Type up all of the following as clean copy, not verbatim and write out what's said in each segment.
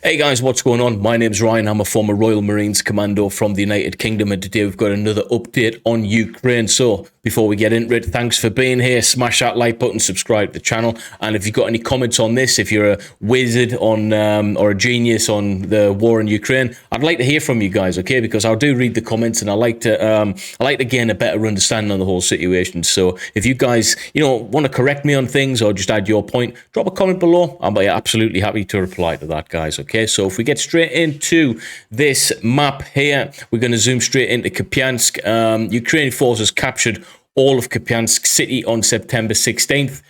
Hey guys, what's going on? My name's Ryan. I'm a former Royal Marines Commando from the United Kingdom, and today we've got another update on Ukraine. So before we get into it, thanks for being here. Smash that like button, subscribe to the channel, and if you've got any comments on this, if you're a wizard on or a genius on the war in Ukraine, I'd like to hear from you guys, okay? Because I do read the comments, and I like to gain a better understanding on the whole situation. So if you guys, want to correct me on things or just add your point, drop a comment below. I'll be absolutely happy to reply to that, guys. Okay, so if we get straight into this map here, we're going to zoom straight into Kupyansk. Ukrainian forces captured all of Kupyansk city on September 16th.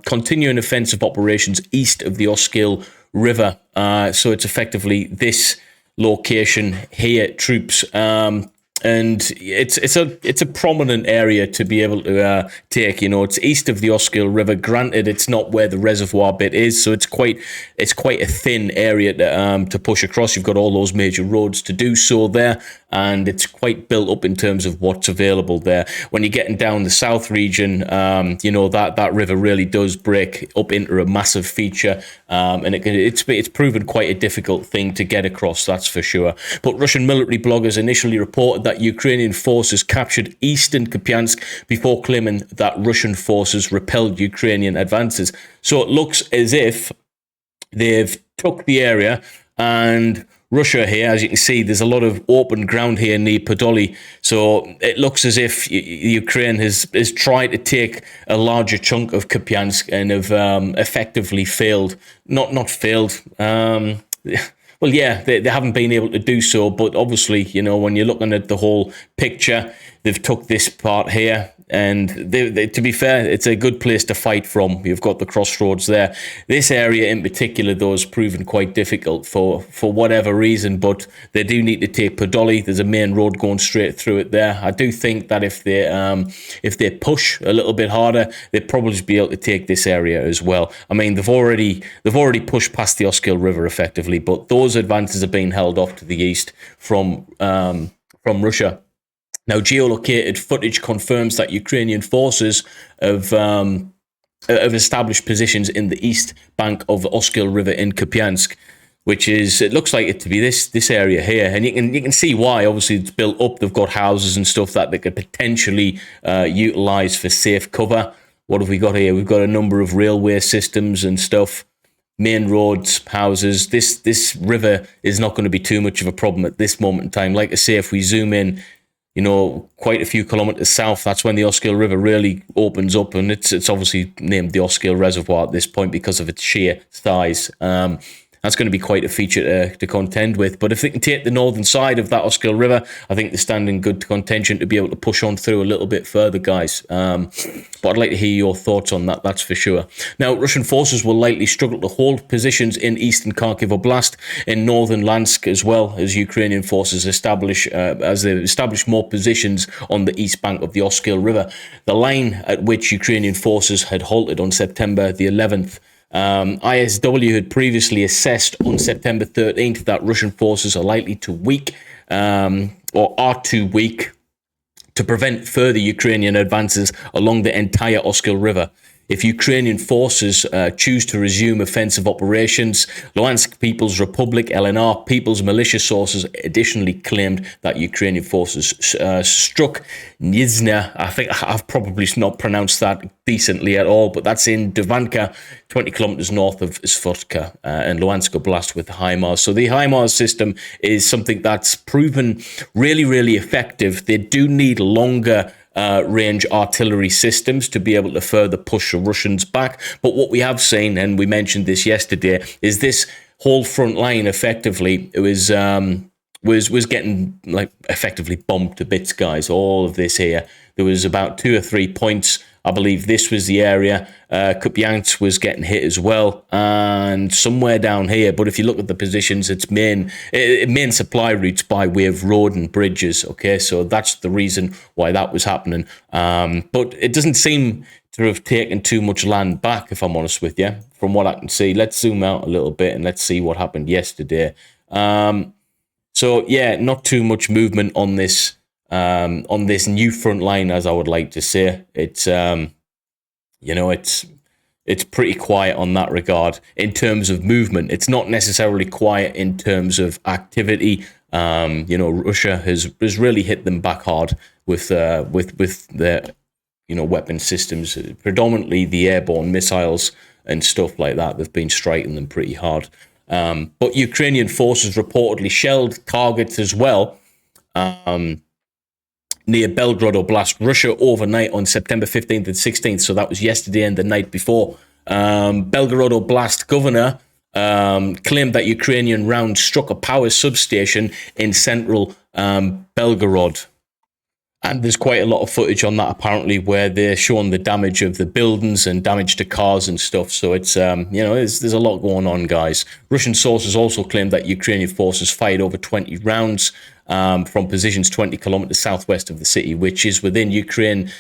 Continuing offensive operations east of the Oskil River. So it's effectively this location here, troops. And it's a prominent area to be able to take. It's east of the Oskil River. Granted, it's not where the reservoir bit is, so it's quite a thin area to push across. You've got all those major roads to do so there, and it's quite built up in terms of what's available there. When you're getting down the south region, that river really does break up into a massive feature, and it's proven quite a difficult thing to get across. That's for sure. But Russian military bloggers initially reported that Ukrainian forces captured eastern Kupyansk before claiming that Russian forces repelled Ukrainian advances. So it looks as if they've took the area, and Russia here, as you can see, there's a lot of open ground here near Podoli. So it looks as if Ukraine has tried to take a larger chunk of Kupyansk and have effectively failed. Not failed. Well, yeah, they haven't been able to do so, but obviously, when you're looking at the whole picture, they've took this part here, and to be fair, it's a good place to fight from. You've got the crossroads there. This area in particular, though, has proven quite difficult for whatever reason, but they do need to take Podoli. There's a main road going straight through it there. I do think that if they push a little bit harder, they'd probably be able to take this area as well. I mean, they've already pushed past the Oskil River effectively, but those advances are being held off to the east from Russia. Now, geolocated footage confirms that Ukrainian forces have established positions in the east bank of the Oskil River in Kupyansk, which is, it looks like it to be this area here, and you can see why. Obviously, it's built up. They've got houses and stuff that they could potentially utilize for safe cover. What have we got here? We've got a number of railway systems and stuff. Main roads, houses. This river is not going to be too much of a problem at this moment in time. Like I say, if we zoom in, quite a few kilometers south, that's when the Oskil River really opens up, and it's obviously named the Oskil Reservoir at this point because of its sheer size. That's going to be quite a feature to contend with. But if they can take the northern side of that Oskil River, I think they're standing good contention to be able to push on through a little bit further, guys. But I'd like to hear your thoughts on that, that's for sure. Now, Russian forces will likely struggle to hold positions in eastern Kharkiv Oblast, in northern Luhansk, as well as Ukrainian forces establish more positions on the east bank of the Oskil River. The line at which Ukrainian forces had halted on September the 11th, ISW had previously assessed on September 13th that Russian forces are likely to are too weak to prevent further Ukrainian advances along the entire Oskil River. If Ukrainian forces choose to resume offensive operations, Luhansk People's Republic, LNR, People's Militia sources additionally claimed that Ukrainian forces struck Nizhny. I think I've probably not pronounced that decently at all, but that's in Dvanka, 20 kilometers north of Svortka and Luhansk Oblast with the HIMARS. So the HIMARS system is something that's proven really, really effective. They do need longer range artillery systems to be able to further push the Russians back. But what we have seen, and we mentioned this yesterday, is this whole front line effectively was getting effectively bombed to bits, guys. All of this here, there was about 2 or 3 points. I believe this was the area. Kupyansk was getting hit as well, and somewhere down here. But if you look at the positions, it's main supply routes by way of road and bridges. Okay, so that's the reason why that was happening. But it doesn't seem to have taken too much land back, if I'm honest with you, from what I can see. Let's zoom out a little bit and let's see what happened yesterday. So yeah, not too much movement on this new front line, as I would like to say. It's it's it's pretty quiet on that regard in terms of movement. It's not necessarily quiet in terms of activity. Russia has really hit them back hard with their weapon systems, predominantly the airborne missiles and stuff like that. They've been striking them pretty hard. But Ukrainian forces reportedly shelled targets as well near Belgorod Oblast, Russia, overnight on September 15th and 16th. So that was yesterday and the night before. Belgorod Oblast governor claimed that Ukrainian rounds struck a power substation in central Belgorod. And there's quite a lot of footage on that, apparently, where they're showing the damage of the buildings and damage to cars and stuff. So it's, there's a lot going on, guys. Russian sources also claim that Ukrainian forces fired over 20 rounds from positions 20 kilometers southwest of the city, which is within Ukrainians'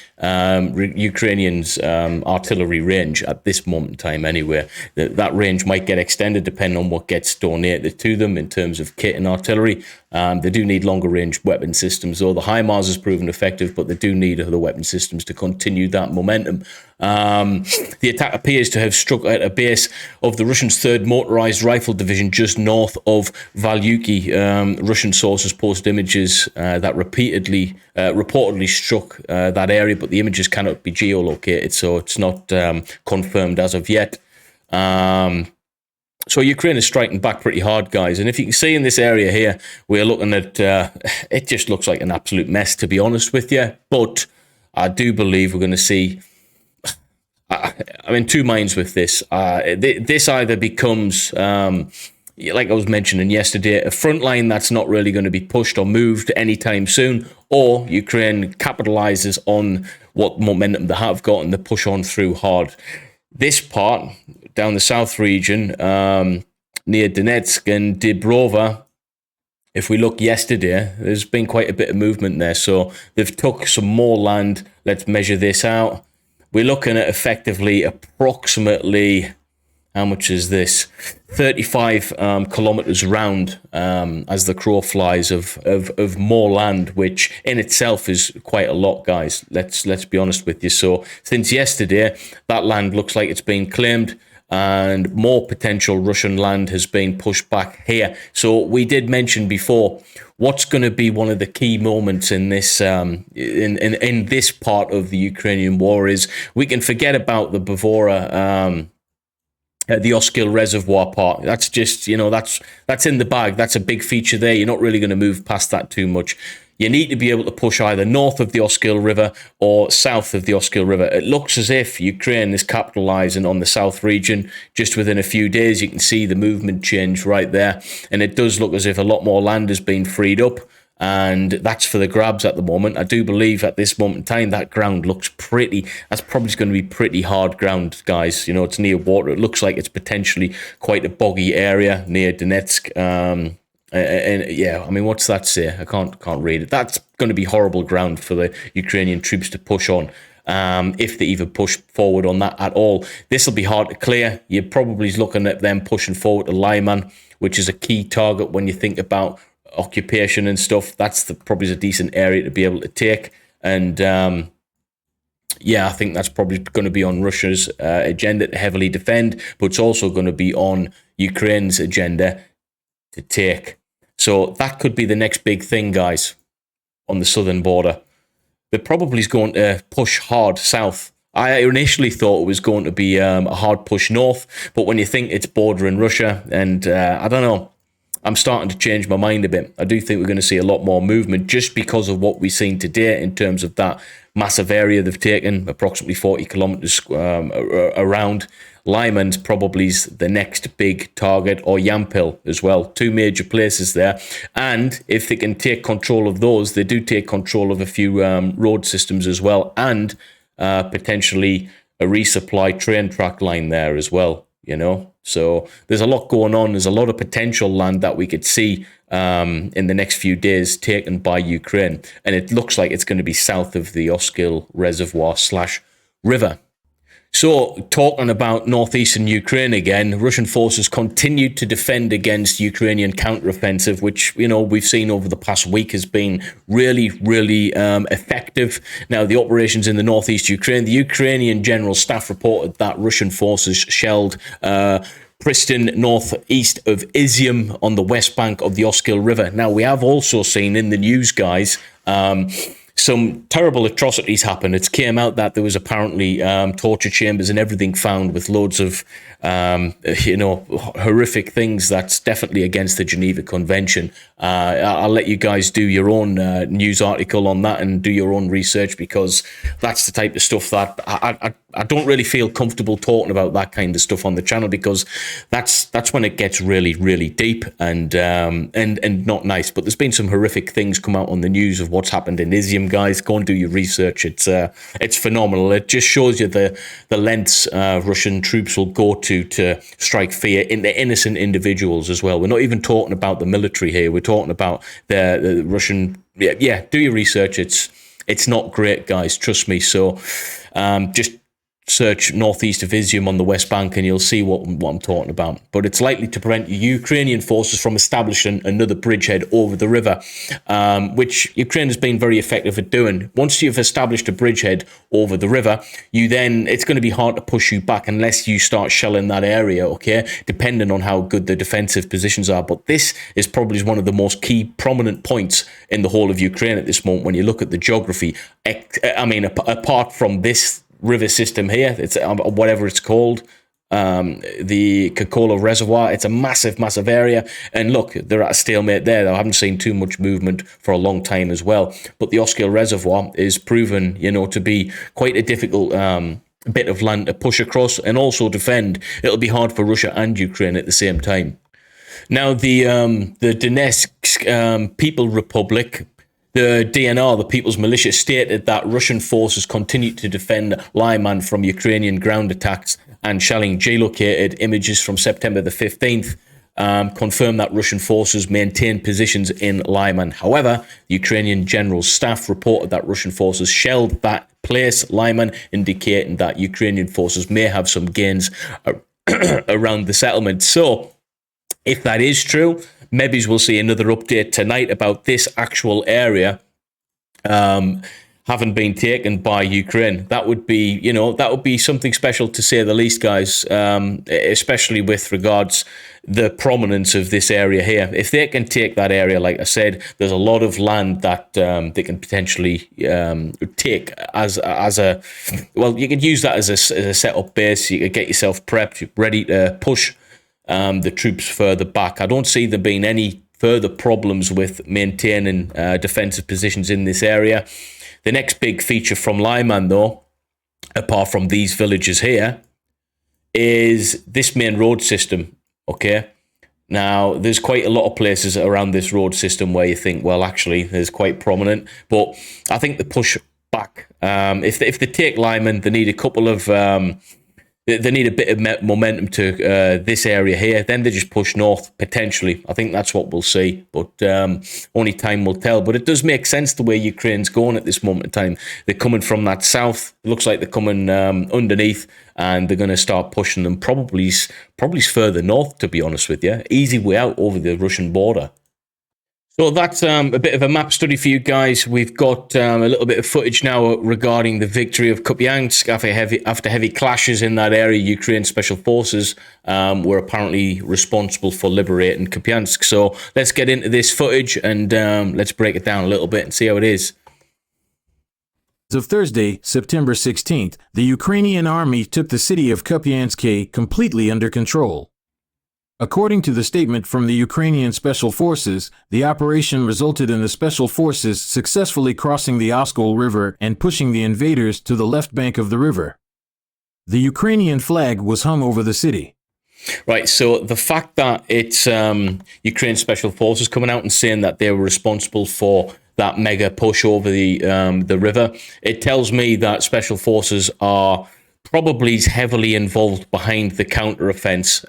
artillery range at this moment in time anyway. That range might get extended depending on what gets donated to them in terms of kit and artillery. They do need longer range weapon systems, though. The HIMARS has proven effective, but they do need other weapon systems to continue that momentum. The attack appears to have struck at a base of the Russians' 3rd Motorized Rifle Division just north of Valyuki. Russian sources posted images that reportedly struck that area, but the images cannot be geolocated, so it's not confirmed as of yet. So Ukraine is striking back pretty hard, guys. And if you can see in this area here, we're looking at, it just looks like an absolute mess, to be honest with you. But I do believe we're going to see, I'm in two minds with this. This either becomes, like I was mentioning yesterday, a front line that's not really going to be pushed or moved anytime soon, or Ukraine capitalizes on what momentum they have got and they push on through hard. This part, down the south region, near Donetsk and Dibrova, if we look yesterday, there's been quite a bit of movement there. So they've took some more land. Let's measure this out. We're looking at effectively approximately, how much is this? 35 kilometers round as the crow flies of more land, which in itself is quite a lot, guys. Let's be honest with you. So since yesterday, that land looks like it's been claimed, and more potential Russian land has been pushed back here. So we did mention before, what's going to be one of the key moments in this in this part of the Ukrainian war is we can forget about the Bavora, the Oskil Reservoir part. That's just, that's in the bag. That's a big feature there. You're not really going to move past that too much. You need to be able to push either north of the Oskil River or south of the Oskil River. It looks as if Ukraine is capitalizing on the south region. Just within a few days, you can see the movement change right there. And it does look as if a lot more land has been freed up. And that's for the grabs at the moment. I do believe at this moment in time, that ground looks that's probably going to be pretty hard ground, guys. It's near water. It looks like it's potentially quite a boggy area near Donetsk. And yeah, I mean, what's that say? I can't read it. That's going to be horrible ground for the Ukrainian troops to push on, if they even push forward on that at all. This will be hard to clear. You're probably looking at them pushing forward to Lyman, which is a key target when you think about occupation and stuff. That's probably a decent area to be able to take. And yeah, I think that's probably going to be on Russia's agenda to heavily defend, but it's also going to be on Ukraine's agenda to take. So that could be the next big thing, guys, on the southern border. They're probably going to push hard south. I initially thought it was going to be a hard push north, but when you think it's bordering Russia, and I don't know, I'm starting to change my mind a bit. I do think we're going to see a lot more movement just because of what we've seen today in terms of that massive area they've taken, approximately 40 kilometers around. Lyman's probably the next big target, or Yampil as well. Two major places there. And if they can take control of those, they do take control of a few road systems as well, and potentially a resupply train track line there as well, So there's a lot going on. There's a lot of potential land that we could see in the next few days taken by Ukraine. And it looks like it's going to be south of the Oskil Reservoir /river. So, talking about northeastern Ukraine again, Russian forces continued to defend against Ukrainian counteroffensive, which, we've seen over the past week has been really, really effective. Now, the operations in the northeast Ukraine, the Ukrainian General Staff reported that Russian forces shelled Pristin, northeast of Izium, on the west bank of the Oskil River. Now, we have also seen in the news, guys, some terrible atrocities happen. It came out that there was apparently torture chambers and everything found with loads of, horrific things. That's definitely against the Geneva Convention. I'll let you guys do your own news article on that and do your own research, because that's the type of stuff that I don't really feel comfortable talking about that kind of stuff on the channel, because that's when it gets really, really deep and not nice. But there's been some horrific things come out on the news of what's happened in Izium, guys. Go and do your research. It's phenomenal. It just shows you the lengths Russian troops will go to strike fear into innocent individuals as well. We're not even talking about the military here. We're talking about the Russian. Yeah. Do your research. It's not great, guys. Trust me. So, just search northeast of Izium on the West Bank and you'll see what I'm talking about. But it's likely to prevent Ukrainian forces from establishing another bridgehead over the river, which Ukraine has been very effective at doing. Once you've established a bridgehead over the river, it's going to be hard to push you back unless you start shelling that area, okay, depending on how good the defensive positions are. But this is probably one of the most key prominent points in the whole of Ukraine at this moment when you look at the geography. I mean, apart from this river system here, it's whatever it's called, the Kokola Reservoir. It's a massive area, and look, they're at a stalemate there. I haven't seen too much movement for a long time as well. But the Oskil Reservoir is proven, to be quite a difficult bit of land to push across and also defend. It'll be hard for Russia and Ukraine at the same time. Now, the Donetsk People Republic, the DNR, the People's Militia, stated that Russian forces continued to defend Lyman from Ukrainian ground attacks and shelling. Geolocated images from September the 15th confirm that Russian forces maintained positions in Lyman. However, the Ukrainian General Staff reported that Russian forces shelled that place, Lyman, indicating that Ukrainian forces may have some gains around the settlement. So, if that is true, maybe we'll see another update tonight about this actual area having been taken by Ukraine. That would be something special to say the least, guys, especially with regards the prominence of this area here. If they can take that area, like I said, there's a lot of land that they can potentially take as a well. You could use that as a set-up base. You could get yourself prepped, ready to push the troops further back. I don't see there being any further problems with maintaining defensive positions in this area. The next big feature from Lyman, though, apart from these villages here, is this main road system, okay? Now, there's quite a lot of places around this road system where you think, well, actually, there's quite prominent. But I think the push back, if they take Lyman, they need a couple of... They need a bit of momentum to this area here. Then they just push north, potentially. I think that's what we'll see. But only time will tell. But it does make sense the way Ukraine's going at this moment in time. They're coming from that south. It looks like they're coming underneath. And they're going to start pushing them probably further north, to be honest with you. Easy way out over the Russian border. So that's a bit of a map study for you guys. We've got a little bit of footage now regarding the victory of Kupyansk after heavy clashes in that area. Ukraine Special Forces were apparently responsible for liberating Kupyansk. So let's get into this footage and let's break it down a little bit and see how it is. As of Thursday, September 16th, the Ukrainian army took the city of Kupyansk completely under control. According to the statement from the Ukrainian Special Forces, the operation resulted in the Special Forces successfully crossing the Oskil River and pushing the invaders to the left bank of the river. The Ukrainian flag was hung over the city. Right, so the fact that it's Ukraine Special Forces coming out and saying that they were responsible for that mega push over the river, it tells me that Special Forces are probably heavily involved behind the counter-offense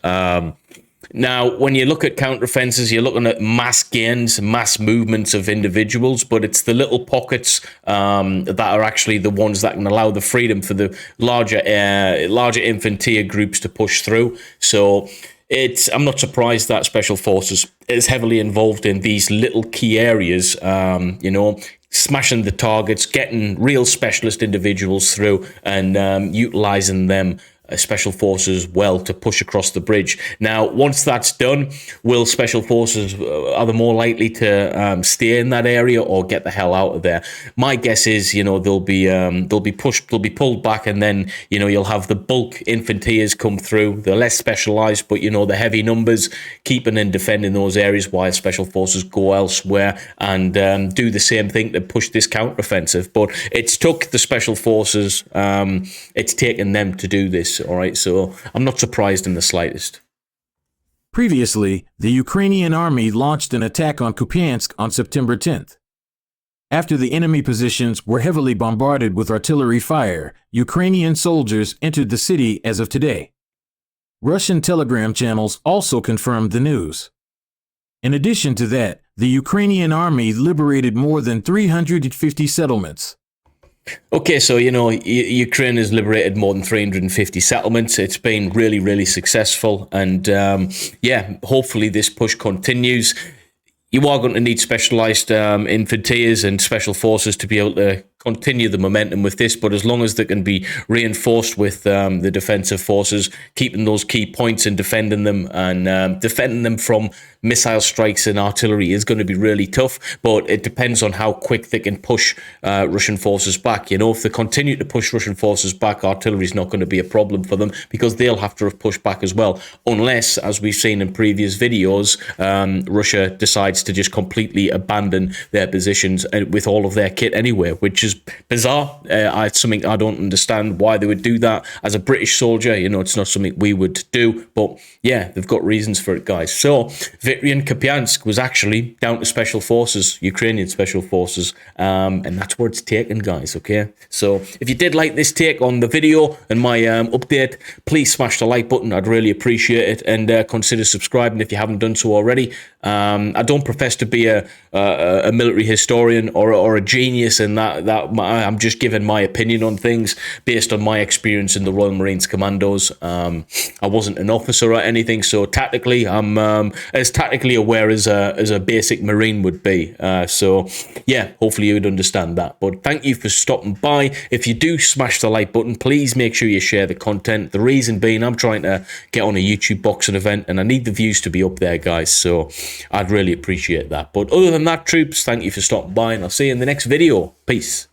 Now, when you look at counteroffensives, you're looking at mass gains, mass movements of individuals, but it's the little pockets that are actually the ones that can allow the freedom for the larger infanteer groups to push through. So I'm not surprised that Special Forces is heavily involved in these little key areas, smashing the targets, getting real specialist individuals through, and utilizing them, Special Forces, well, to push across the bridge. Now, once that's done, will Special Forces, are they more likely to stay in that area or get the hell out of there? My guess is, they'll be pulled back, and then, you'll have the bulk infanteers come through. They're less specialized, but, the heavy numbers keeping and defending those areas while Special Forces go elsewhere and do the same thing to push this counteroffensive. But it's took the Special Forces, it's taken them to do this. All right, so I'm not surprised in the slightest. Previously, the Ukrainian army launched an attack on Kupyansk on September 10th. After the enemy positions were heavily bombarded with artillery fire, Ukrainian soldiers entered the city as of today. Russian telegram channels also confirmed the news. In addition to that, the Ukrainian army liberated more than 350 settlements. Okay, so, Ukraine has liberated more than 350 settlements. It's been really, really successful. And, hopefully this push continues. You are going to need specialized infanteers and special forces to be able to continue the momentum with this, but as long as they can be reinforced with the defensive forces, keeping those key points and defending them, and defending them from missile strikes and artillery is going to be really tough, but it depends on how quick they can push Russian forces back. If they continue to push Russian forces back, artillery is not going to be a problem for them, because they'll have to push back as well, unless, as we've seen in previous videos, Russia decides to just completely abandon their positions with all of their kit anywhere, which is bizarre. It's something I don't understand why they would do that. As a British soldier, it's not something we would do, but yeah, they've got reasons for it, guys. So victory in Kupyansk was actually down to Special Forces, Ukrainian Special Forces, and that's where it's taken, guys. Okay, so if you did like this take on the video and my update, please smash the like button. I'd really appreciate it, and consider subscribing if you haven't done so already. I don't profess to be a military historian or a genius in that I'm just giving my opinion on things based on my experience in the Royal Marines Commandos. I wasn't an officer or anything, so tactically I'm as tactically aware as a basic Marine would be. So yeah, hopefully you would understand that. But thank you for stopping by. If you do smash the like button, please make sure you share the content. The reason being, I'm trying to get on a YouTube boxing event, and I need the views to be up there, guys. So I'd really appreciate that. But other than that, troops, thank you for stopping by, and I'll see you in the next video. Peace.